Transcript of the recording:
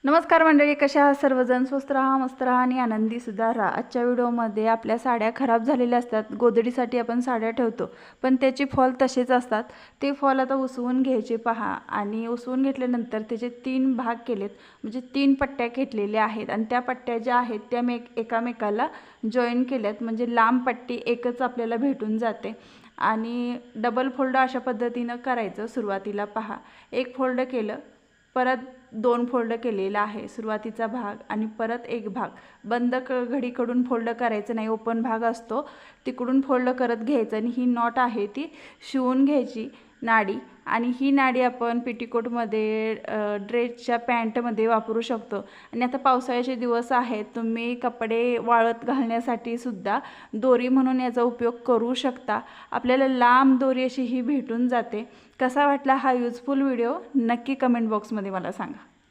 नमस्कार मंडळी, कशा आहात सर्वजण? स्वस्त राहा, मस्त राहा आणि आनंदी सुद्धा राहा। आजच्या व्हिडिओमध्ये आपल्या साड्या खराब झालेल्या असतात, गोधडीसाठी आपण साड्या ठेवतो, पण त्याचे फॉल तसेच असतात। ते फॉल आता उसवून घ्यायचे पहा आणि उसवून घेतल्यानंतर त्याचे 3 भाग केलेत, म्हणजे 3 पट्ट्या घेतलेल्या आहेत आणि त्या पट्ट्या ज्या आहेत त्या एकामेकाला जॉईन केल्यात, म्हणजे लांब पट्टी एकच आपल्याला भेटून जाते। आणि डबल फोल्ड अशा पद्धतीने करायचं। सुरुवातीला पहा, एक फोल्ड केलं, परत 2 फोल्ड केलेला आहे सुरुवातीचा भाग आणि परत एक भाग बंद घडीकडून फोल्ड करायचं नाही, ओपन भाग असतो तिकडून फोल्ड करत घ्यायचं आणि ही नॉट आहे ती शिवून घ्यायची नाडी। आणि ही नाडी आपण पेटीकोटमध्ये, ड्रेसच्या पॅन्टमध्ये वापरू शकतो। आणि आता पावसाळ्याचे दिवस आहेत, तुम्ही कपडे वाळत घालण्यासाठी सुद्धा दोरी म्हणून याचा उपयोग करू शकता। आपल्याला लांब दोरी अशी ही भेटून जाते। कसा वाटला हा यूजफुल व्हिडिओ नक्की कमेंट बॉक्समध्ये मला सांगा।